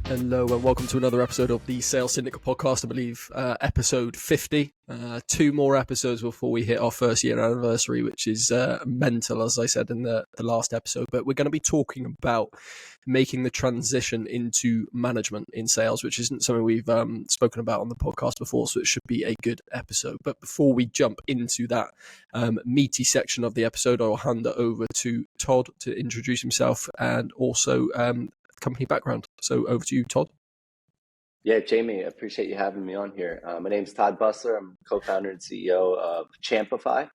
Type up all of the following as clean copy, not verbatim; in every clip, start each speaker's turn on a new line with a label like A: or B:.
A: Hello and welcome to another episode of the Sales Syndicate podcast, I believe episode 50. 2 more episodes before we hit our first year anniversary, which is mental, as I said in the last episode. But we're going to be talking about making the transition into management in sales, which isn't something we've spoken about on the podcast before, so it should be a good episode. But before we jump into that meaty section of the episode, I'll hand it over to Todd to introduce himself and also company background. So over to you, Todd.
B: Yeah, Jamie, I appreciate you having me on here. My name's Todd Busler. I'm co-founder and CEO of Champify.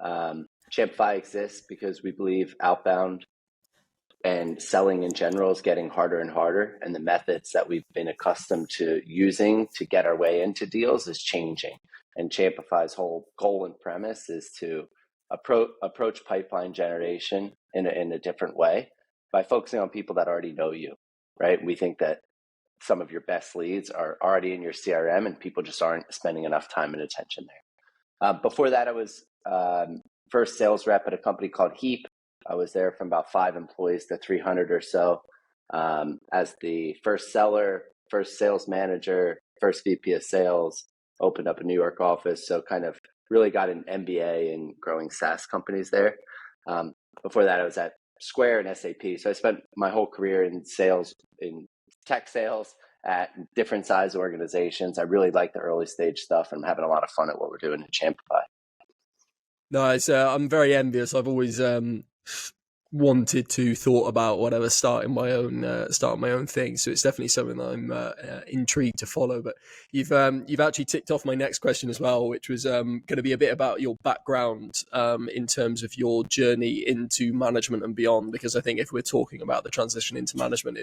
B: Champify exists because we believe outbound and selling in general is getting harder and harder, and the methods that we've been accustomed to using to get our way into deals is changing. And Champify's whole goal and premise is to approach pipeline generation in a different way by focusing on people that already know you, right? We think that some of your best leads are already in your CRM and people just aren't spending enough time and attention there. Before that, I was first sales rep at a company called Heap. I was there from about 5 employees to 300 or so as the first seller, first sales manager, first VP of sales, opened up a New York office. So kind of really got an MBA in growing SaaS companies there. Before that, I was at Square and SAP. So I spent my whole career in sales, in tech sales at different size organizations. I really like the early stage stuff, and I'm having a lot of fun at what we're doing at Champify.
A: Nice. I'm very envious. I've always wanted to thought about whatever starting my own thing. So it's definitely something that I'm intrigued to follow. But you've actually ticked off my next question as well, which was going to be a bit about your background in terms of your journey into management and beyond. Because I think if we're talking about the transition into management,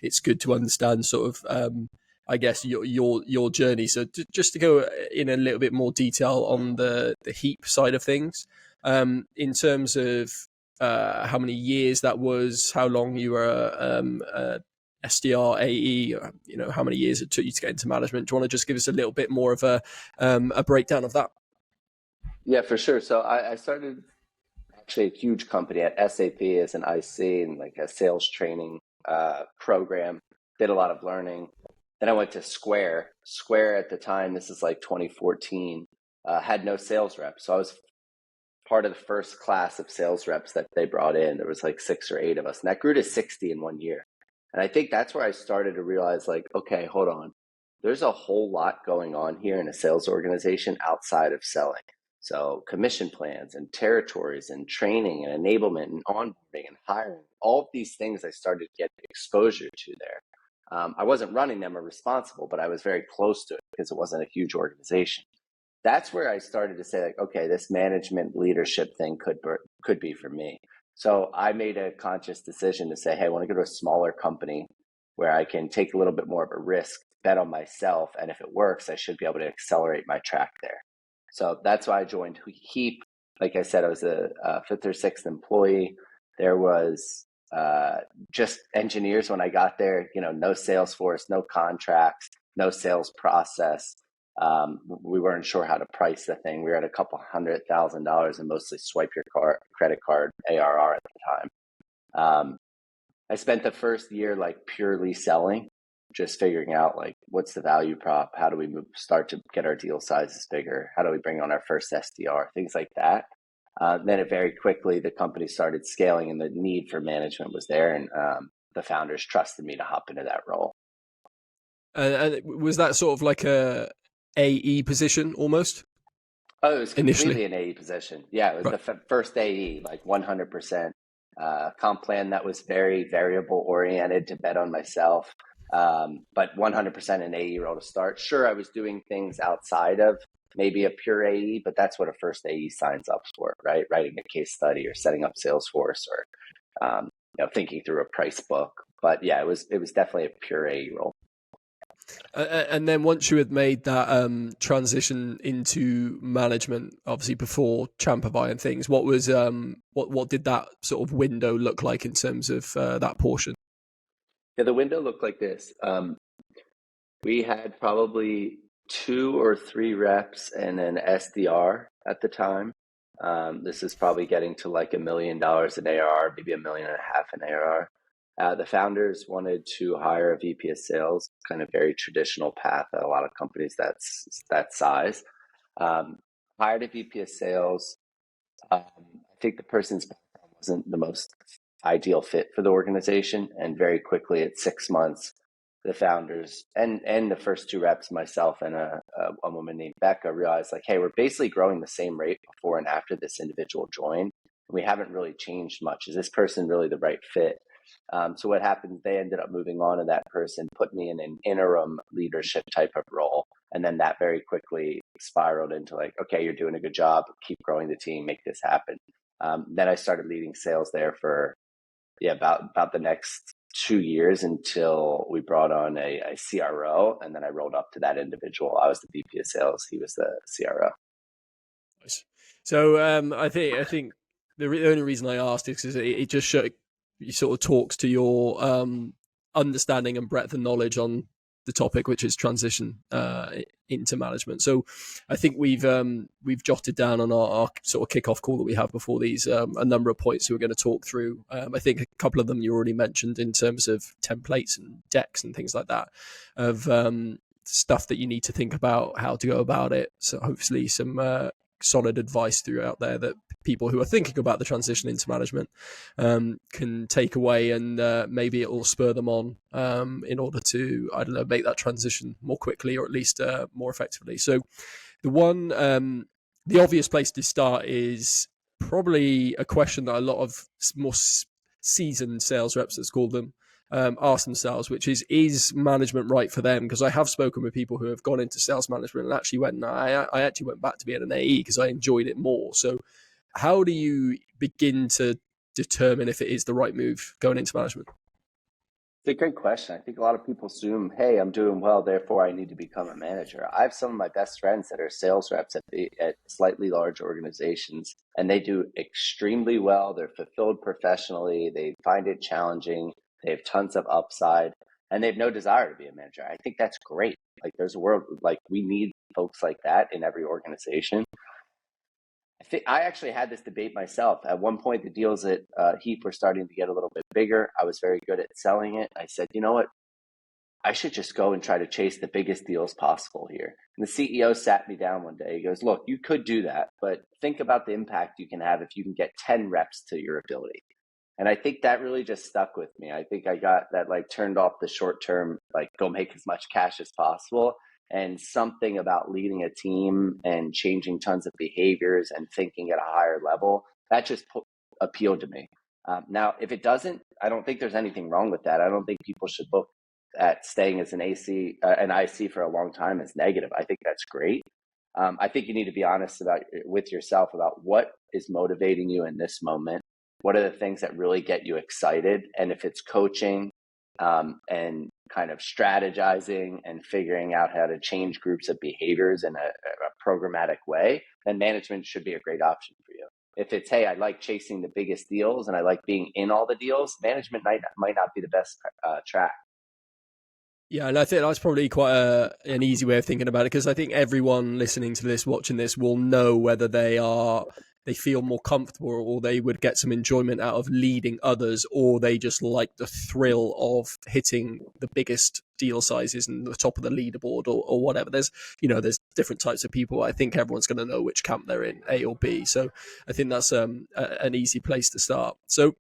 A: it's good to understand sort of I guess your journey. So just to go in a little bit more detail on the Heap side of things, in terms of how many years that was, how long you were SDR, AE, how many years it took you to get into management. Do you want to just give us a little bit more of a breakdown of that?
B: Yeah, for sure. So I started actually a huge company at SAP as an IC and like a sales training program, did a lot of learning. Then I went to Square. Square at the time, this is like 2014, had no sales reps. So I was part of the first class of sales reps that they brought in. There was like 6 or 8 of us, and that grew to 60 in 1 year. And I think that's where I started to realize, like, okay, hold on. There's a whole lot going on here in a sales organization outside of selling. So commission plans and territories and training and enablement and onboarding and hiring, all of these things I started to get exposure to there. I wasn't running them or responsible, but I was very close to it because it wasn't a huge organization. That's where I started to say, like, okay, this management leadership thing could be for me. So I made a conscious decision to say, hey, I want to go to a smaller company where I can take a little bit more of a risk, bet on myself, and if it works, I should be able to accelerate my track there. So that's why I joined Heap. Like I said, I was a 5th or 6th employee. There was just engineers when I got there, no sales force, no contracts, no sales process. We weren't sure how to price the thing. We were at a couple $100,000 and mostly swipe your credit card ARR at the time. I spent the first year like purely selling, just figuring out like what's the value prop, how do we start to get our deal sizes bigger, how do we bring on our first SDR, things like that. Then it very quickly the company started scaling and the need for management was there, and the founders trusted me to hop into that role.
A: And was that sort of like a AE position almost?
B: Oh, it was completely
A: initially
B: an AE position. Yeah, it was right. The first AE, like 100%. Comp plan that was very variable oriented to bet on myself, but 100% an AE role to start. Sure, I was doing things outside of maybe a pure AE, but that's what a first AE signs up for, right? Writing a case study or setting up Salesforce or thinking through a price book. But yeah, it was definitely a pure AE role.
A: And then once you had made that transition into management, obviously before Champify and things, what was what did that sort of window look like in terms of that portion?
B: Yeah, the window looked like this. We had probably 2 or 3 reps and an SDR at the time. This is probably getting to like $1 million in ARR, maybe $1.5 million in ARR. The founders wanted to hire a VP of sales, kind of very traditional path at a lot of companies that's that size. Hired a VP of sales. I think the person's background wasn't the most ideal fit for the organization, and very quickly, at 6 months, the founders and the first two reps, myself and a woman named Becca, realized like, hey, we're basically growing the same rate before and after this individual joined. We haven't really changed much. Is this person really the right fit? So what happened, they ended up moving on, and that person put me in an interim leadership type of role. And then that very quickly spiraled into like, okay, you're doing a good job, keep growing the team, make this happen. Then I started leading sales there for about the next 2 years until we brought on a CRO, and then I rolled up to that individual. I was the VP of sales, he was the CRO.
A: Nice. So I think the only reason I asked is because it just sort of talks to your understanding and breadth of knowledge on the topic, which is transition into management. So I think we've jotted down on our sort of kickoff call that we have before these a number of points we're going to talk through. I think a couple of them you already mentioned in terms of templates and decks and things like that, of stuff that you need to think about how to go about it. So hopefully some solid advice throughout there that people who are thinking about the transition into management can take away, and maybe it will spur them on in order to, I don't know, make that transition more quickly, or at least more effectively. So the obvious place to start is probably a question that a lot of more seasoned sales reps, let's call them, ask themselves, which is management right for them? Because I have spoken with people who have gone into sales management and actually I actually went back to being an AE because I enjoyed it more. So how do you begin to determine if it is the right move going into management?
B: It's a great question. I think a lot of people assume, hey, I'm doing well, therefore I need to become a manager. I have some of my best friends that are sales reps at slightly large organizations, and they do extremely well. They're fulfilled professionally. They find it challenging. They have tons of upside, and they have no desire to be a manager. I think that's great. Like, there's a world, like, we need folks like that in every organization. I actually had this debate myself. At one point, the deals at Heap were starting to get a little bit bigger. I was very good at selling it. I said, you know what? I should just go and try to chase the biggest deals possible here. And the CEO sat me down one day. He goes, look, you could do that, but think about the impact you can have if you can get 10 reps to your ability. And I think that really just stuck with me. I think I got that, like, turned off the short term, like, go make as much cash as possible. And something about leading a team and changing tons of behaviors and thinking at a higher level, that just appealed to me. Now, if it doesn't, I don't think there's anything wrong with that. I don't think people should look at staying as an IC for a long time as negative. I think that's great. I think you need to be honest with yourself about what is motivating you in this moment. What are the things that really get you excited? And if it's coaching and kind of strategizing and figuring out how to change groups of behaviors in a programmatic way, then management should be a great option for you. If it's, hey, I like chasing the biggest deals and I like being in all the deals, management might not be the best track.
A: Yeah, and I think that's probably quite an easy way of thinking about it, because I think everyone listening to this, watching this, will know whether they feel more comfortable or they would get some enjoyment out of leading others, or they just like the thrill of hitting the biggest deal sizes and the top of the leaderboard or whatever. There's different types of people. I think everyone's going to know which camp they're in, A or B. So I think that's an easy place to start. So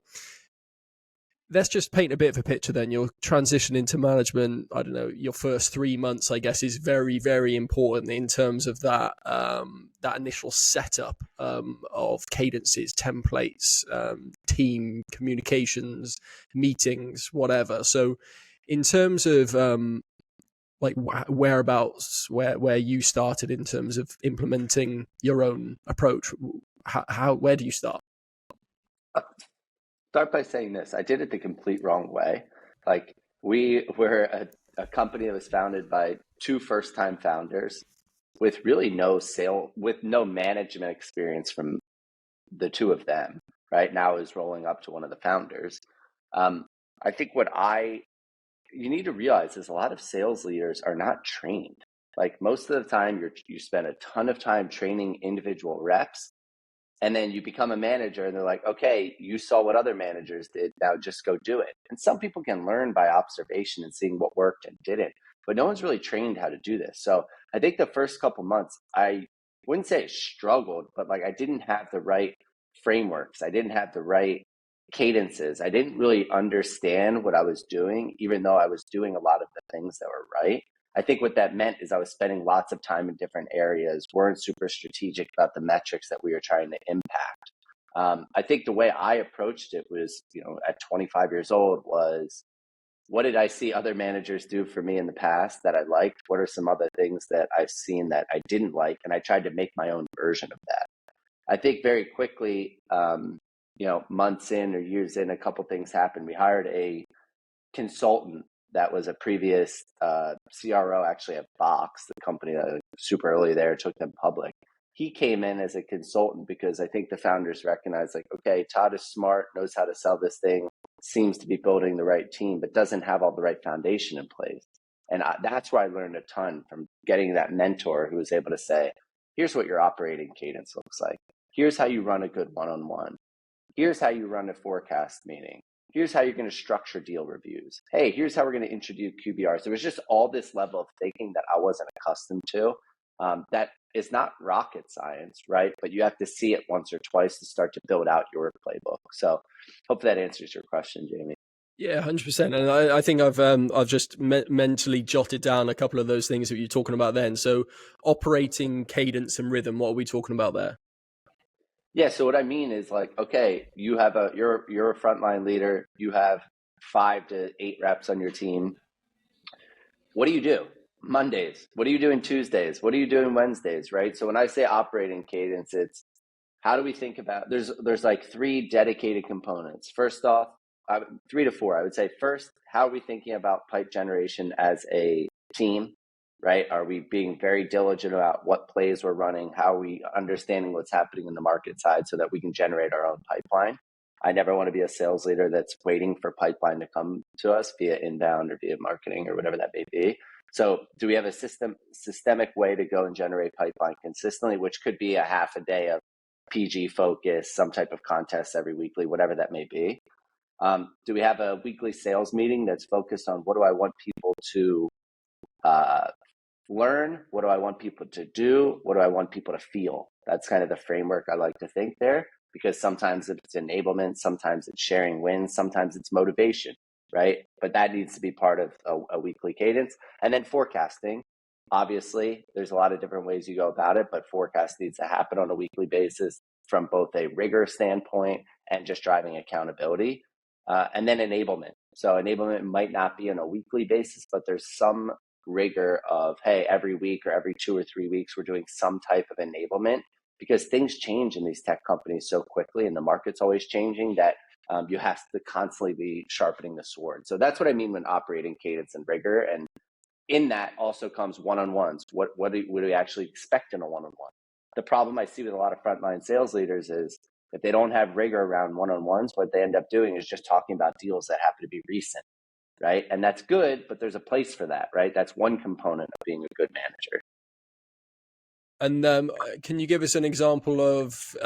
A: let's just paint a bit of a picture then. Your transition into management, I don't know, your first 3 months, I guess, is very, very important in terms of that initial setup of cadences, templates, team communications, meetings, whatever. So in terms of whereabouts, where you started in terms of implementing your own approach, where do you start?
B: Start by saying this. I did it the complete wrong way. Like, we were a company that was founded by two first-time founders with really no management experience from the two of them. Right now is rolling up to one of the founders. I think you need to realize is a lot of sales leaders are not trained. Like, most of the time you spend a ton of time training individual reps, And then you become a manager and they're like, okay, you saw what other managers did. Now just go do it. And some people can learn by observation and seeing what worked and didn't, but no one's really trained how to do this. So I think the first couple months, I wouldn't say it struggled, but like I didn't have the right frameworks. I didn't have the right cadences. I didn't really understand what I was doing, even though I was doing a lot of the things that were right. I think what that meant is I was spending lots of time in different areas, weren't super strategic about the metrics that we were trying to impact. I think the way I approached it was, at 25 years old was, what did I see other managers do for me in the past that I liked? What are some other things that I've seen that I didn't like? And I tried to make my own version of that. I think very quickly, months in or years in, a couple things happened. We hired a consultant that was a previous CRO, actually at Box, the company that was super early there, took them public. He came in as a consultant because I think the founders recognized, like, okay, Todd is smart, knows how to sell this thing, seems to be building the right team, but doesn't have all the right foundation in place. And that's where I learned a ton from getting that mentor who was able to say, here's what your operating cadence looks like. Here's how you run a good one-on-one. Here's how you run a forecast meeting. Here's how you're going to structure deal reviews. Hey, here's how we're going to introduce QBRs. It was just all this level of thinking that I wasn't accustomed to. That is not rocket science, right? But you have to see it once or twice to start to build out your playbook. So hopefully that answers your question, Jamie.
A: Yeah, 100%. And I think I've just mentally jotted down a couple of those things that you're talking about then. So operating cadence and rhythm, what are we talking about there?
B: Yeah, so what I mean is, like, okay, you're a frontline leader, you have 5 to 8 reps on your team. What do you do Mondays? What are you doing Tuesdays? What are you doing Wednesdays, right? So when I say operating cadence, it's how do we think about, there's like 3 dedicated components. First off, 3 to 4, I would say. First, how are we thinking about pipe generation as a team, right? Are we being very diligent about what plays we're running? How are we understanding what's happening in the market side so that we can generate our own pipeline? I never want to be a sales leader that's waiting for pipeline to come to us via inbound or via marketing or whatever that may be. So do we have a systemic way to go and generate pipeline consistently, which could be a half a day of PG focus, some type of contest every weekly, whatever that may be? Do we have a weekly sales meeting that's focused on what do I want people to learn? What do I want people to do? What do I want people to feel? That's kind of the framework I like to think there, because sometimes it's enablement, sometimes it's sharing wins, sometimes it's motivation, right? But that needs to be part of a weekly cadence. And then forecasting. Obviously, there's a lot of different ways you go about it, but forecast needs to happen on a weekly basis from both a rigor standpoint and just driving accountability. And then enablement. So enablement might not be on a weekly basis, but there's some rigor of, hey, every week or every 2 or 3 weeks, we're doing some type of enablement, because things change in these tech companies so quickly and the market's always changing that you have to constantly be sharpening the sword. So that's what I mean when operating cadence and rigor. And in that also comes one-on-ones. What do we actually expect in a one-on-one? The problem I see with a lot of frontline sales leaders is if they don't have rigor around one-on-ones, what they end up doing is just talking about deals that happen to be recent, right? And that's good, but there's a place for that, right? That's one component of being a good manager.
A: And can you give us an example of,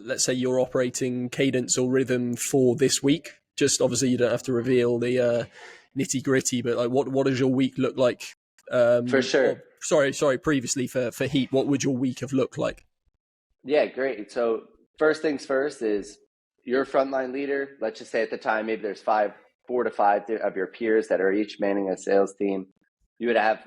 A: let's say, your operating cadence or rhythm for this week? Just obviously, you don't have to reveal the nitty gritty, but like, what does your week look like?
B: For sure.
A: Sorry. Previously for Heat, what would your week have looked like?
B: Yeah, great. So first things first is you're a frontline leader. Let's just say at the time, maybe there's 4 to 5 of your peers that are each manning a sales team. You would have,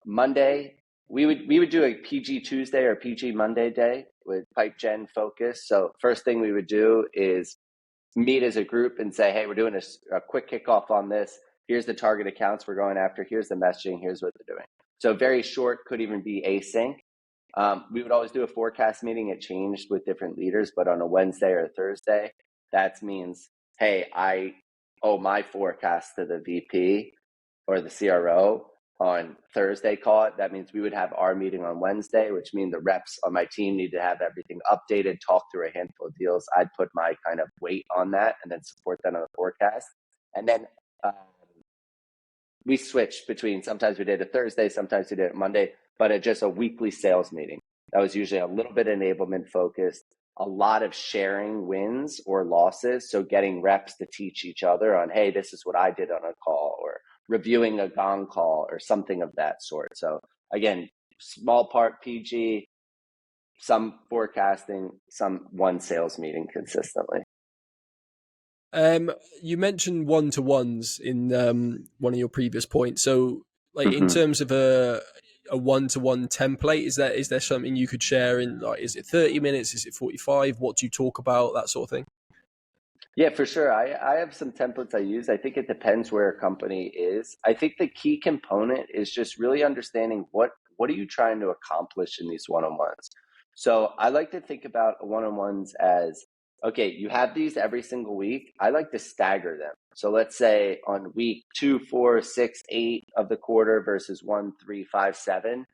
B: Monday. We would do a PG Tuesday or PG Monday day with pipe gen focus. So first thing we would do is meet as a group and say, hey, we're doing a quick kickoff on this. Here's the target accounts we're going after. Here's the messaging. Here's what they're doing. So very short, could even be async. We would always do a forecast meeting. It changed with different leaders, but on a Wednesday or a Thursday, that means, hey, I owe my forecast to the VP or the CRO on Thursday, call it. That means we would have our meeting on Wednesday, which means the reps on my team need to have everything updated, talk through a handful of deals. I'd put my kind of weight on that and then support that on the forecast. And then we switched between, sometimes we did a Thursday, sometimes we did it Monday, but it's just a weekly sales meeting. That was usually a little bit enablement focused, a lot of sharing wins or losses. So getting reps to teach each other on, hey, this is what I did on a call, or reviewing a gong call or something of that sort. So again, small part PG, some forecasting, some one sales meeting consistently.
A: You mentioned one-to-ones in one of your previous points. So, like in
B: Mm-hmm.
A: terms of a one-to-one template, is there something you could share in, like, is it 30 minutes? Is it 45? What do you talk about? That sort of thing.
B: Yeah, for sure. I have some templates I use. I think it depends where a company is. I think the key component is just really understanding what are you trying to accomplish in these one-on-ones. So I like to think about one-on-ones as, okay, you have these every single week. I like to stagger them. So let's say on week 2, 4, 6, 8 of the quarter versus 1, 3, 5, 7.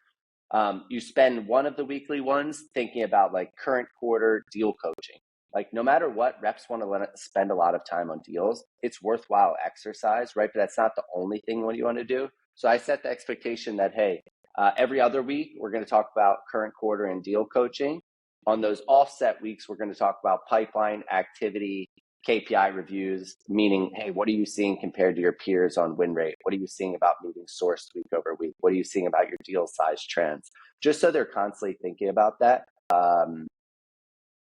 B: You spend one of the weekly ones thinking about like current quarter deal coaching. Like no matter what, reps want to spend a lot of time on deals. It's worthwhile exercise, right? But that's not the only thing what you want to do. So I set the expectation that, hey, every other week, we're going to talk about current quarter and deal coaching. On those offset weeks, we're going to talk about pipeline activity, KPI reviews, meaning, hey, what are you seeing compared to your peers on win rate? What are you seeing about moving sourced week over week? What are you seeing about your deal size trends? Just so they're constantly thinking about that.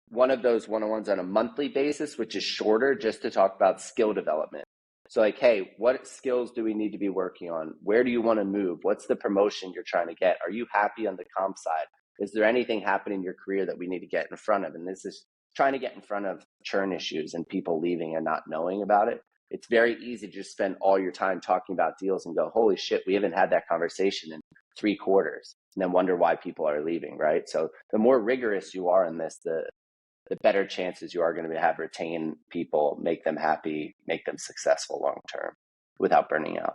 B: One of those one-on-ones on a monthly basis, which is shorter, just to talk about skill development. So like, hey, what skills do we need to be working on? Where do you want to move? What's the promotion you're trying to get? Are you happy on the comp side? Is there anything happening in your career that we need to get in front of? And this is trying to get in front of churn issues and people leaving and not knowing about it. It's very easy to just spend all your time talking about deals and go, holy shit, we haven't had that conversation in 3 quarters, and then wonder why people are leaving, right? So the more rigorous you are in this, the better chances you are going to have retain people, make them happy, make them successful long term without burning out.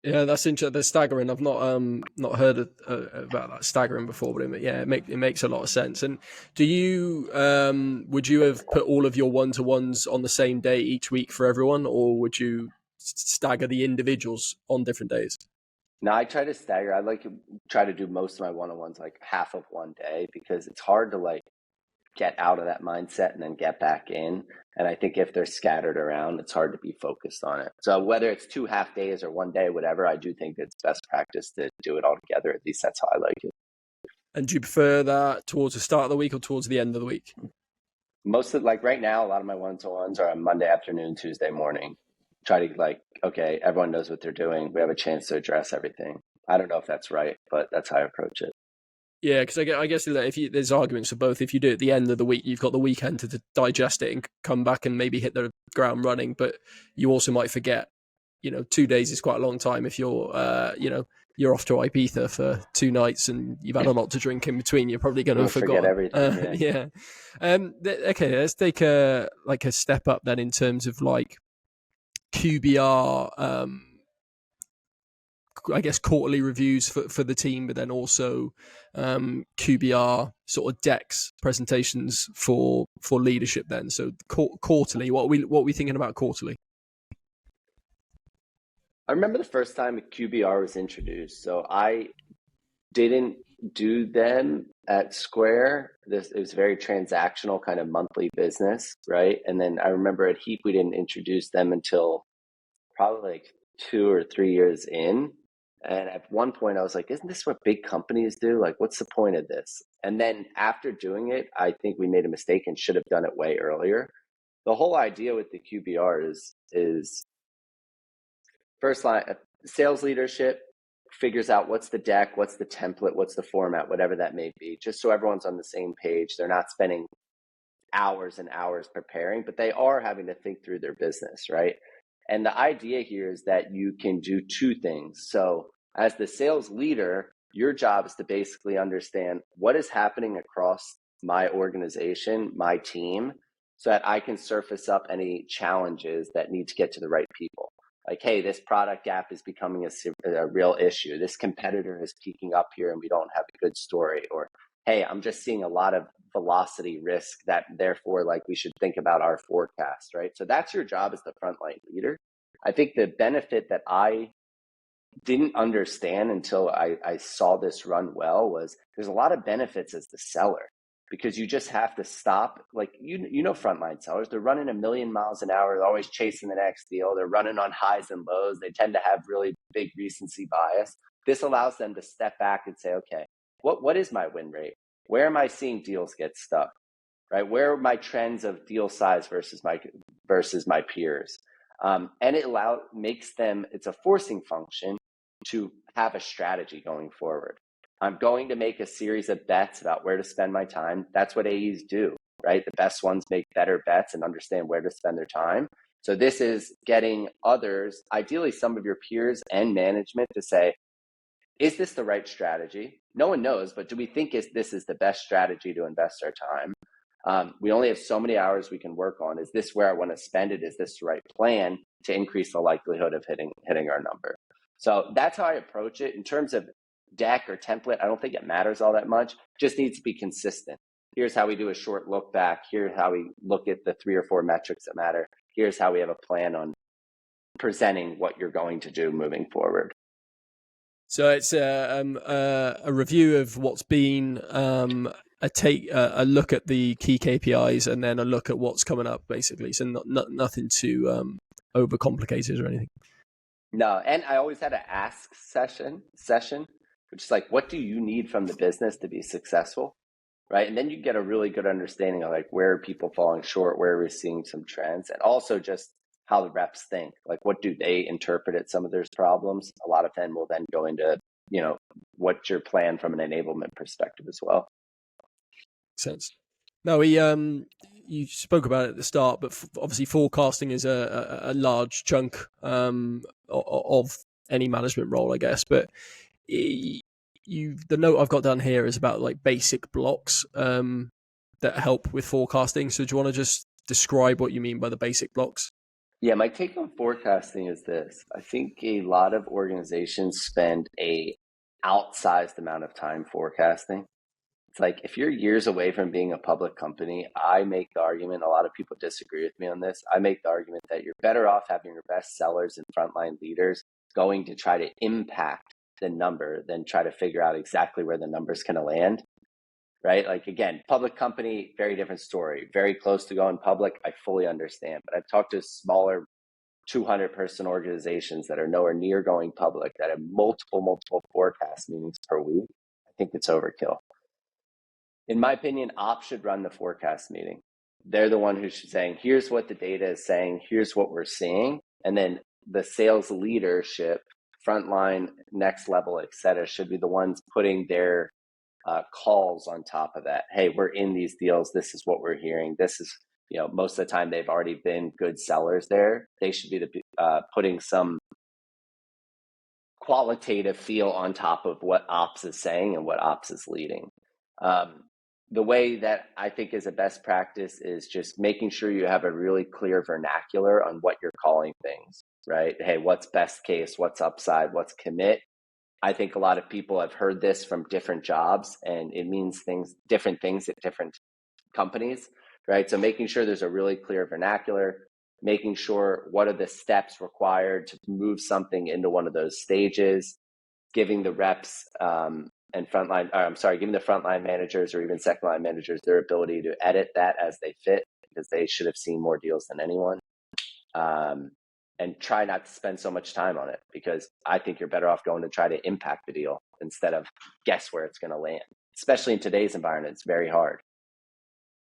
A: Yeah, that's interesting. The staggering. I've not heard about that staggering before, but it makes a lot of sense. And do you would you have put all of your one-to-ones on the same day each week for everyone, or would you stagger the individuals on different days?
B: Now I try to stagger. I like to try to do most of my one-on-ones like half of one day, because it's hard to like get out of that mindset and then get back in. And I think if they're scattered around, it's hard to be focused on it. So whether it's 2 half days or one day, whatever, I do think it's best practice to do it all together. At least that's how I like it.
A: And do you prefer that towards the start of the week or towards the end of the week?
B: Most of like right now, a lot of my one-to-ones are on Monday afternoon, Tuesday morning. Try to like, okay, everyone knows what they're doing. We have a chance to address everything. I don't know if that's right, but that's how I approach it.
A: Yeah, because I guess there's arguments for both. If you do it at the end of the week, you've got the weekend to digest it and come back and maybe hit the ground running. But you also might forget. 2 days is quite a long time if you're off to Ibiza for 2 nights and you've had a lot to drink in between. You're probably going to
B: forget everything.
A: Yeah. Okay, let's take a step up then in terms of like QBR. I guess quarterly reviews for the team, but then also QBR sort of decks presentations for leadership. Then, so quarterly, what are we thinking about quarterly?
B: I remember the first time a QBR was introduced. So I didn't do them at Square. It was very transactional, kind of monthly business, right? And then I remember at Heap, we didn't introduce them until probably like 2 or 3 years in. And at one point I was like, isn't this what big companies do? Like, what's the point of this? And then after doing it, I think we made a mistake and should have done it way earlier. The whole idea with the QBR is first line, sales leadership figures out what's the deck, what's the template, what's the format, whatever that may be, just so everyone's on the same page. They're not spending hours and hours preparing, but they are having to think through their business, right? And the idea here is that you can do 2 things. So as the sales leader, your job is to basically understand what is happening across my organization, my team, so that I can surface up any challenges that need to get to the right people. Like, hey, this product gap is becoming a real issue. This competitor is peaking up here and we don't have a good story. Or, hey, I'm just seeing a lot of velocity risk that therefore like we should think about our forecast, right? So that's your job as the frontline leader. I think the benefit that I didn't understand until I saw this run well was there's a lot of benefits as the seller, because you just have to stop. Like, you know, frontline sellers, they're running 1,000,000 miles an hour. They're always chasing the next deal. They're running on highs and lows. They tend to have really big recency bias. This allows them to step back and say, okay, what is my win rate? Where am I seeing deals get stuck? Right? Where are my trends of deal size versus my peers? And it makes them, it's a forcing function to have a strategy going forward. I'm going to make a series of bets about where to spend my time. That's what AEs do, right? The best ones make better bets and understand where to spend their time. So this is getting others, ideally some of your peers and management, to say, is this the right strategy? No one knows, but do we think this is the best strategy to invest our time? We only have so many hours we can work on. Is this where I want to spend it? Is this the right plan to increase the likelihood of hitting our number? So that's how I approach it. In terms of deck or template, I don't think it matters all that much. Just needs to be consistent. Here's how we do a short look back. Here's how we look at the 3 or 4 metrics that matter. Here's how we have a plan on presenting what you're going to do moving forward.
A: So it's a review of what's been, a look at the key KPIs, and then a look at what's coming up, basically. So nothing too overcomplicated or anything.
B: No, and I always had an ask session, which is like, what do you need from the business to be successful, right? And then you get a really good understanding of like where are people falling short, where are we seeing some trends, and also just how the reps think. Like, what do they interpret at some of their problems? A lot of them will then go into, you know, what's your plan from an enablement perspective as well.
A: Makes sense. No, you spoke about it at the start, but obviously forecasting is a large chunk of any management role, I guess. But the note I've got down here is about like basic blocks that help with forecasting. So do you want to just describe what you mean by the basic blocks?
B: Yeah, my take on forecasting is this. I think a lot of organizations spend a outsized amount of time forecasting. It's like, if you're years away from being a public company, I make the argument, a lot of people disagree with me on this, I make the argument that you're better off having your best sellers and frontline leaders going to try to impact the number than try to figure out exactly where the number's going to land. Right? Like, again, public company, very different story. Very close to going public, I fully understand. But I've talked to smaller 200-person organizations that are nowhere near going public that have multiple forecast meetings per week. I think it's overkill. In my opinion, ops should run the forecast meeting. They're the one who's saying, here's what the data is saying, here's what we're seeing. And then the sales leadership, frontline, next level, et cetera, should be the ones putting their calls on top of that. Hey, we're in these deals. This is what we're hearing. This is, you know, most of the time they've already been good sellers there. They should be putting some qualitative feel on top of what ops is saying and what ops is leading. The way that I think is a best practice is just making sure you have a really clear vernacular on what you're calling things, right? Hey, what's best case? What's upside? What's commit? I think a lot of people have heard this from different jobs, and it means different things at different companies, right? So making sure there's a really clear vernacular, making sure what are the steps required to move something into one of those stages, giving the reps giving the frontline managers or even second line managers their ability to edit that as they fit, because they should have seen more deals than anyone. And try not to spend so much time on it, because I think you're better off going to try to impact the deal instead of guess where it's going to land. Especially in today's environment, it's very hard.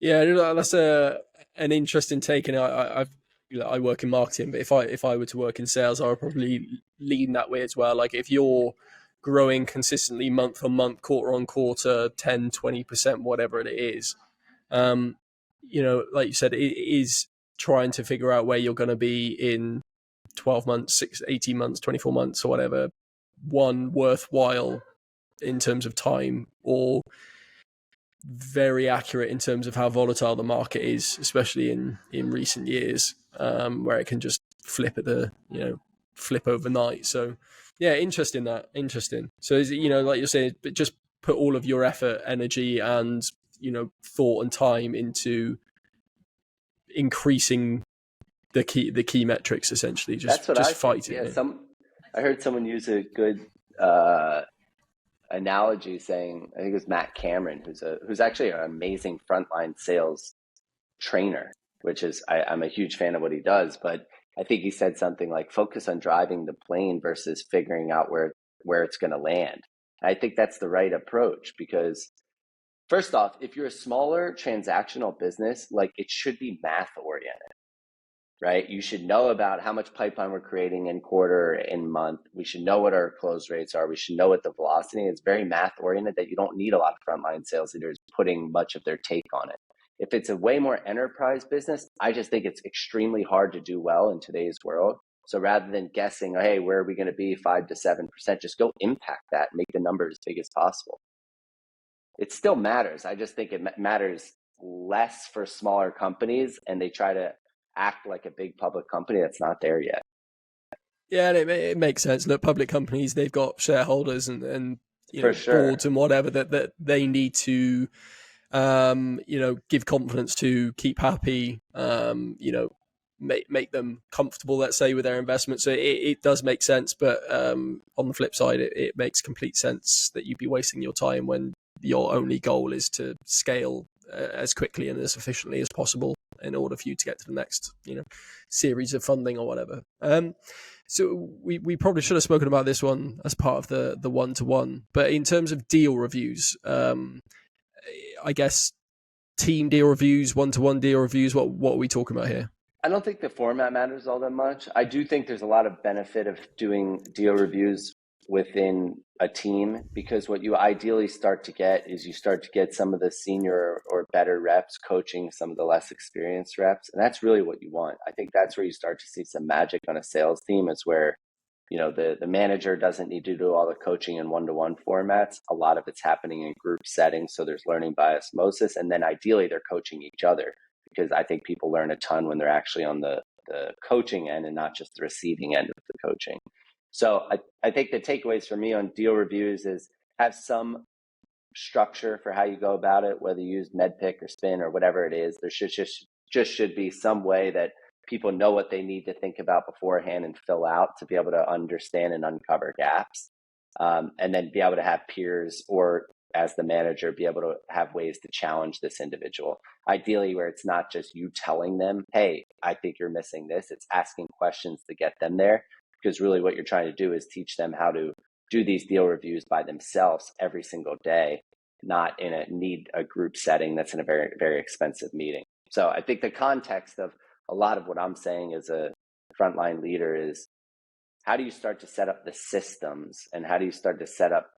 A: Yeah, that's an interesting take. And I work in marketing, but if I were to work in sales, I would probably lean that way as well. Like, if you're growing consistently month on month, quarter on quarter, 10, 20%, whatever it is, you know, like you said, it is trying to figure out where you're going to be in 12 months, 18 months, 24 months, or whatever, one worthwhile in terms of time, or very accurate in terms of how volatile the market is, especially in recent years, where it can just flip overnight. So yeah, interesting. So is it, you know, like you're saying, but just put all of your effort, energy, and, you know, thought and time into increasing the key metrics, essentially. Just fight it.
B: Yeah, I heard someone use a good uh, analogy saying, I think it was Matt Cameron, who's actually an amazing frontline sales trainer, which is I'm a huge fan of what he does, but I think he said something like focus on driving the plane versus figuring out where it's going to land. And I think that's the right approach because first off, if you're a smaller transactional business, like it should be math oriented, right? You should know about how much pipeline we're creating in quarter, in month. We should know what our close rates are. We should know what the velocity is. It's very math oriented that you don't need a lot of frontline sales leaders putting much of their take on it. If it's a way more enterprise business, I just think it's extremely hard to do well in today's world. So rather than guessing, hey, where are we going to be 5 to 7%, just go impact that, make the number as big as possible. It still matters. I just think it matters less for smaller companies, and they try to act like a big public company that's not there yet.
A: Yeah, and it makes sense. Look, public companies, they've got shareholders and
B: For sure.
A: boards and whatever that they need to give confidence to, keep happy, make them comfortable, let's say, with their investment. So it does make sense, but on the flip side, it makes complete sense that you'd be wasting your time when your only goal is to scale as quickly and as efficiently as possible in order for you to get to the next series of funding or whatever. So we probably should have spoken about this one as part of the one-to-one, but in terms of deal reviews, I guess team deal reviews, one-to-one deal reviews, what are we talking about here?
B: I don't think the format matters all that much. I do think there's a lot of benefit of doing deal reviews within a team, because what you ideally start to get is you start to get some of the senior or better reps coaching some of the less experienced reps. And that's really what you want. I think that's where you start to see some magic on a sales team, is where the manager doesn't need to do all the coaching in one-to-one formats. A lot of it's happening in group settings, so there's learning by osmosis, and then ideally they're coaching each other, because I think people learn a ton when they're actually on the coaching end and not just the receiving end of the coaching. So I think the takeaways for me on deal reviews is have some structure for how you go about it, whether you use MedPick or Spin or whatever it is. There should be some way that people know what they need to think about beforehand and fill out to be able to understand and uncover gaps, and then be able to have peers, or as the manager, be able to have ways to challenge this individual. Ideally, where it's not just you telling them, hey, I think you're missing this. It's asking questions to get them there, because really what you're trying to do is teach them how to do these deal reviews by themselves every single day, not need a group setting that's in a very, very expensive meeting. So I think the context of a lot of what I'm saying as a frontline leader is, how do you start to set up the systems, and how do you start to set up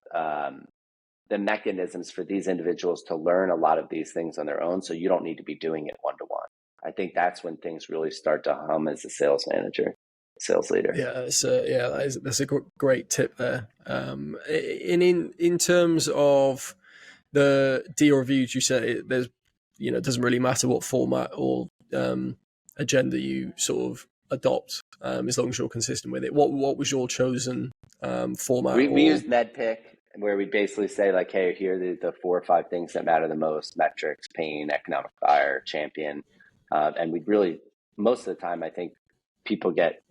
B: the mechanisms for these individuals to learn a lot of these things on their own, so you don't need to be doing it one-to-one. I think that's when things really start to hum as a sales manager, sales leader.
A: Yeah, that's a great tip there. And in terms of the deal reviews, you said there's it doesn't really matter what format or agenda you sort of adopt, as long as you're consistent with it. What was your chosen format?
B: We used MedPick, where we basically say like, hey, here are the 4 or 5 things that matter the most: metrics, pain, economic buyer, champion. And we really, most of the time, I think people get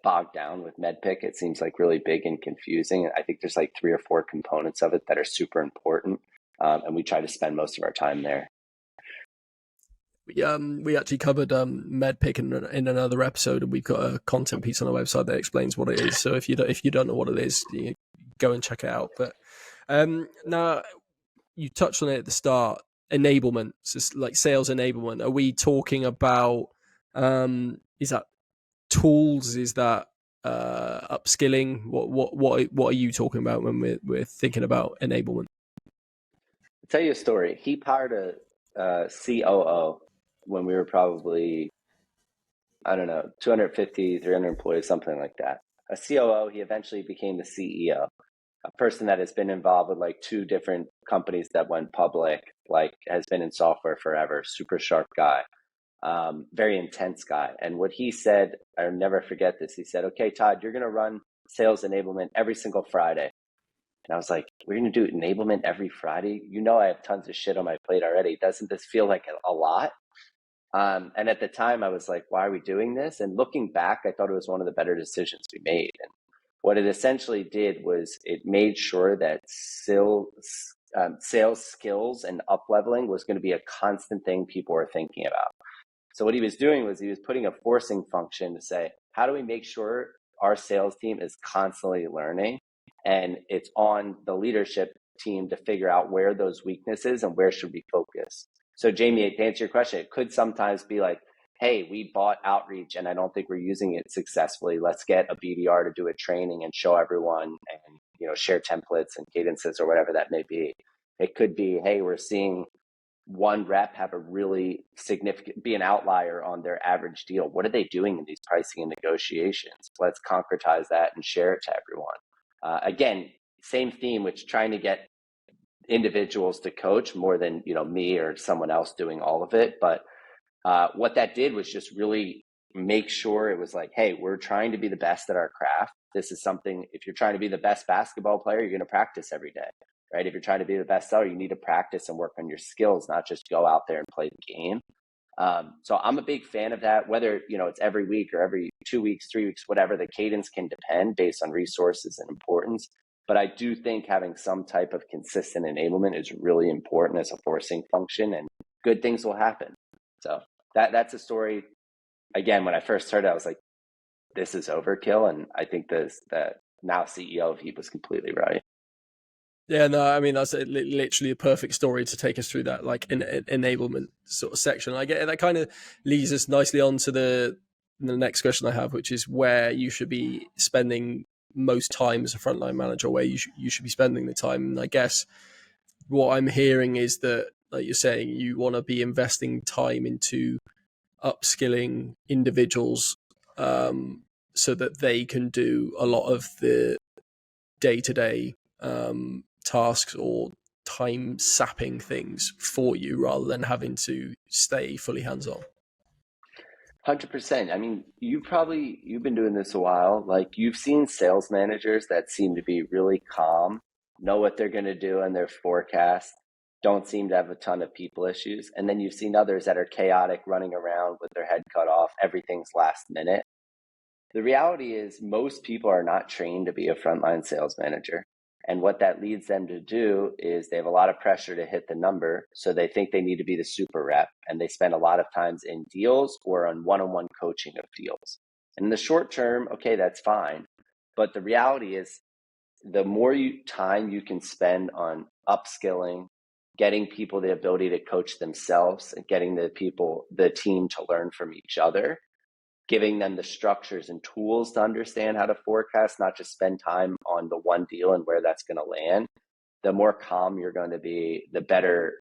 B: bogged down with MedPick. It seems like really big and confusing. I think there's like 3 or 4 components of it that are super important. And we try to spend most of our time there.
A: We actually covered MedPick in another episode, and we've got a content piece on our website that explains what it is. So if you don't know what it is, go and check it out. But now you touched on it at the start, enablement, so like sales enablement. Are we talking about is that tools? Is that upskilling? What are you talking about when we're thinking about enablement?
B: I'll tell you a story. He hired a COO when we were probably, I don't know, 250, 300 employees, something like that. A COO, he eventually became the CEO. A person that has been involved with like 2 different companies that went public, like has been in software forever, super sharp guy, very intense guy. And what he said, I'll never forget this. He said, okay, Todd, you're going to run sales enablement every single Friday. And I was like, we're going to do enablement every Friday? I have tons of shit on my plate already. Doesn't this feel like a lot? And at the time I was like, why are we doing this? And looking back, I thought it was one of the better decisions we made. And What it essentially did was it made sure that sales skills and up leveling was going to be a constant thing people were thinking about. So what he was doing was he was putting a forcing function to say, how do we make sure our sales team is constantly learning? And it's on the leadership team to figure out where those weaknesses and where should we focus. So Jamie, to answer your question, it could sometimes be like, hey, we bought outreach and I don't think we're using it successfully. Let's get a BDR to do a training and show everyone and, share templates and cadences or whatever that may be. It could be, hey, we're seeing one rep have a really be an outlier on their average deal. What are they doing in these pricing and negotiations? Let's concretize that and share it to everyone. Again, same theme, which trying to get individuals to coach more than, me or someone else doing all of it. But what that did was just really make sure it was like, hey, we're trying to be the best at our craft. This is something, if you're trying to be the best basketball player, you're going to practice every day. Right? If you're trying to be the best seller, you need to practice and work on your skills, not just go out there and play the game. So I'm a big fan of that, whether, it's every week or every 2 weeks, 3 weeks, whatever. The cadence can depend based on resources and importance. But I do think having some type of consistent enablement is really important as a forcing function, and good things will happen. So that's a story. Again, when I first heard it, I was like, this is overkill. And I think the now CEO of Heap was completely right.
A: Yeah, no, I mean, that's literally a perfect story to take us through that, like, enablement sort of section. I get that kind of leads us nicely on to the next question I have, which is where you should be spending most time as a frontline manager, where you should be spending the time. And I guess what I'm hearing is that, like you're saying, you want to be investing time into upskilling individuals so that they can do a lot of the day-to-day tasks or time sapping things for you rather than having to stay fully hands-on.
B: 100%. I mean, you've been doing this a while. Like, you've seen sales managers that seem to be really calm, know what they're going to do in their forecast, don't seem to have a ton of people issues. And then you've seen others that are chaotic, running around with their head cut off. Everything's last minute. The reality is most people are not trained to be a frontline sales manager. And what that leads them to do is they have a lot of pressure to hit the number. So they think they need to be the super rep, and they spend a lot of times in deals or on one-on-one coaching of deals. And in the short term, okay, that's fine. But the reality is the more time you can spend on upskilling, getting people the ability to coach themselves, and getting the team to learn from each other, giving them the structures and tools to understand how to forecast, not just spend time on the one deal and where that's going to land, the more calm you're going to be, the better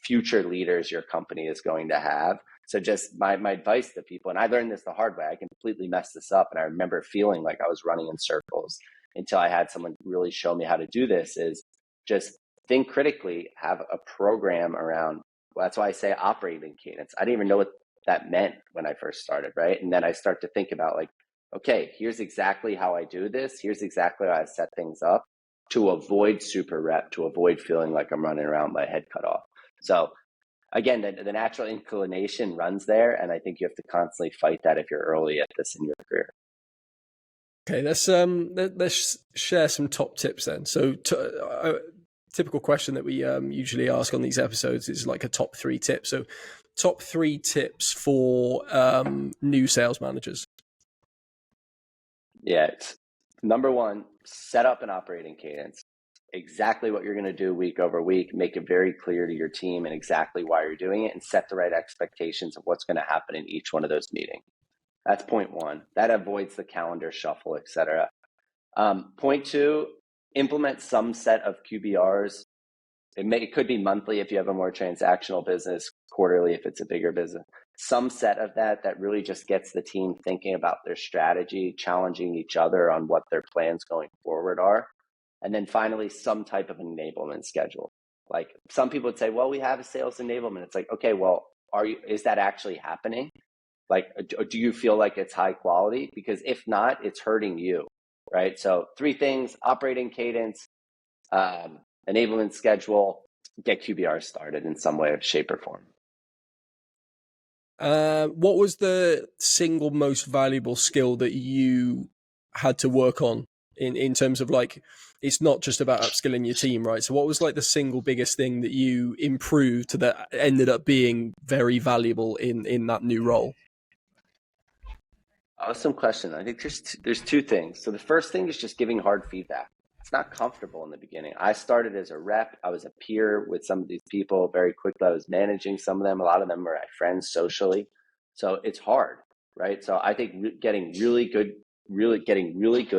B: future leaders your company is going to have. So just my advice to people, and I learned this the hard way, I completely messed this up. And I remember feeling like I was running in circles until I had someone really show me how to do this, is just think critically, have a program around, well, that's why I say operating cadence. I didn't even know what that meant when I first started, right? And then I start to think about, like, okay, here's exactly how I do this. Here's exactly how I set things up to avoid super rep, to avoid feeling like I'm running around my head cut off. So again, the natural inclination runs there. And I think you have to constantly fight that if you're early at this in your career.
A: Okay, let's share some top tips then. So typical question that we usually ask on these episodes is like a top 3 tips. So top 3 tips for new sales managers.
B: Yeah, it's number 1, set up an operating cadence. Exactly what you're going to do week over week. Make it very clear to your team and exactly why you're doing it, and set the right expectations of what's going to happen in each one of those meetings. That's point 1. That avoids the calendar shuffle, etc. Point 2, implement some set of QBRs. It could be monthly if you have a more transactional business, quarterly if it's a bigger business. Some set of that really just gets the team thinking about their strategy, challenging each other on what their plans going forward are. And then finally, some type of enablement schedule. Like, some people would say, well, we have a sales enablement. It's like, okay, well, is that actually happening? Like, do you feel like it's high quality? Because if not, it's hurting you, right? So 3 things: operating cadence, enablement schedule, get QBR started in some way, shape, or form.
A: What was the single most valuable skill that you had to work on in terms of like, it's not just about upskilling your team, right? So what was like the single biggest thing that you improved that ended up being very valuable in that new role?
B: Awesome question. I think there's two things. So the first thing is just giving hard feedback. It's not comfortable in the beginning. I started as a rep. I was a peer with some of these people very quickly. I was managing some of them. A lot of them were my friends socially. So it's hard, right? So I think getting really good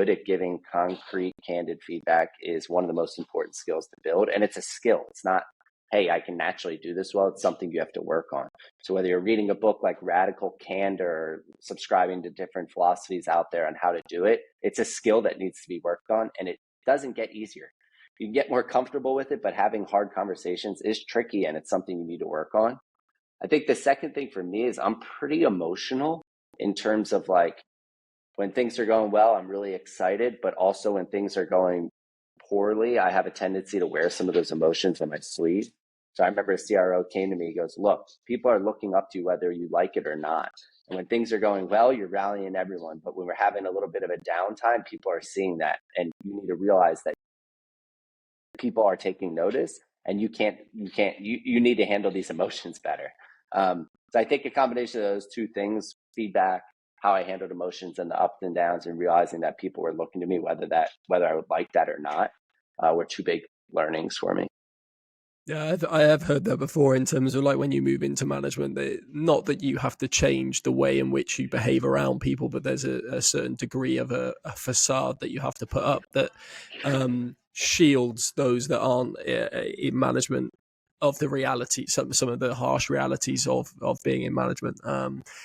B: at giving concrete, candid feedback is one of the most important skills to build. And it's a skill. It's not, hey, I can naturally do this well. It's something you have to work on. So whether you're reading a book like Radical Candor, or subscribing to different philosophies out there on how to do it, it's a skill that needs to be worked on, and it doesn't get easier. You can get more comfortable with it, but having hard conversations is tricky, and it's something you need to work on. I think the second thing for me is I'm pretty emotional in terms of like, when things are going well, I'm really excited, but also when things are going poorly, I have a tendency to wear some of those emotions on my sleeve. So I remember a CRO came to me, he goes, look, people are looking up to you whether you like it or not. And when things are going well, you're rallying everyone. But when we're having a little bit of a downtime, people are seeing that. And you need to realize that people are taking notice, and you need to handle these emotions better. So I think a combination of those two things, feedback, how I handled emotions and the ups and downs, and realizing that people were looking to me, whether I would like that or not, were two big learnings for me.
A: Yeah, I have heard that before in terms of like when you move into management, not that you have to change the way in which you behave around people, but there's a certain degree of a facade that you have to put up that shields those that aren't in management of the reality, some of the harsh realities of being in management.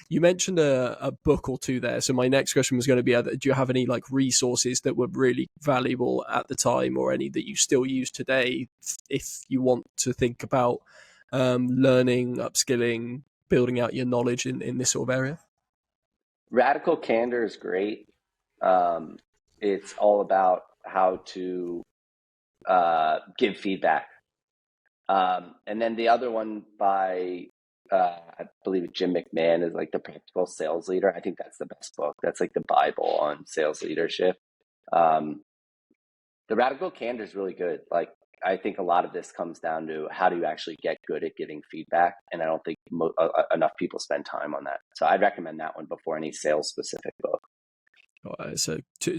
A: You mentioned a book or two there. So my next question was going to be, do you have any like resources that were really valuable at the time, or any that you still use today if you want to think about learning, upskilling, building out your knowledge in this sort of area?
B: Radical Candor is great. It's all about how to give feedback. And then the other one by, I believe Jim McMahon, is like The Practical Sales Leader. I think that's the best book. That's like the Bible on sales leadership. The Radical Candor is really good. Like, I think a lot of this comes down to how do you actually get good at giving feedback, and I don't think enough people spend time on that. So I'd recommend that one before any sales specific book.
A: So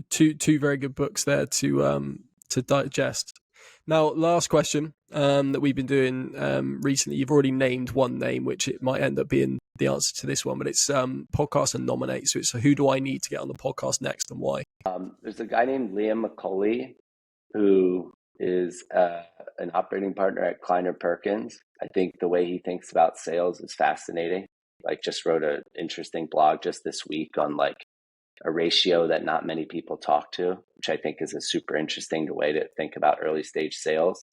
A: two very good books there to digest. Now, last question that we've been doing recently. You've already named one name, which it might end up being the answer to this one, but it's podcast and nominate. So it's who do I need to get on the podcast next and why?
B: There's a guy named Liam McCauley who is an operating partner at Kleiner Perkins. I think the way he thinks about sales is fascinating. Like, just wrote an interesting blog just this week on like a ratio that not many people talk to, which I think is a super interesting way to think about early stage sales.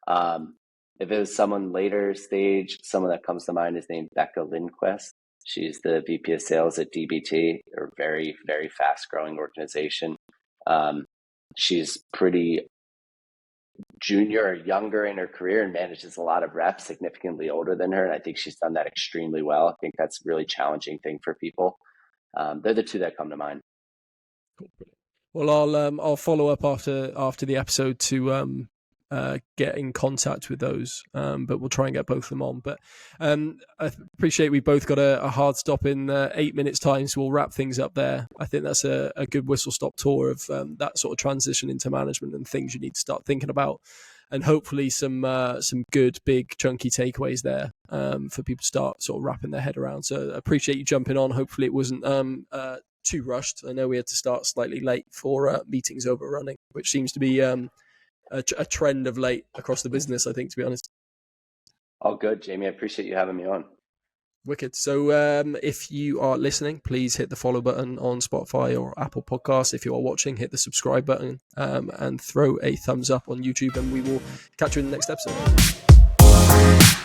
B: If it was someone later stage, someone that comes to mind is named Becca Lindquist. She's the VP of sales at DBT, a very, very fast growing organization. She's pretty junior or younger in her career and manages a lot of reps significantly older than her. And I think she's done that extremely well. I think that's a really challenging thing for people. They're the two that come to mind.
A: Cool. Well, I'll follow up after the episode to get in contact with those, but we'll try and get both of them on. But I appreciate we both got a hard stop in 8 minutes time, so we'll wrap things up there. I think that's a good whistle stop tour of that sort of transition into management and things you need to start thinking about, and hopefully some good big chunky takeaways there for people to start sort of wrapping their head around. So I appreciate you jumping on. Hopefully it wasn't too rushed. I know we had to start slightly late for meetings overrunning, which seems to be a trend of late across the business, I think, to be honest.
B: All good, Jamie. I appreciate you having me on.
A: Wicked. So if you are listening, please hit the follow button on Spotify or Apple Podcasts. If you are watching, hit the subscribe button and throw a thumbs up on YouTube, and we will catch you in the next episode.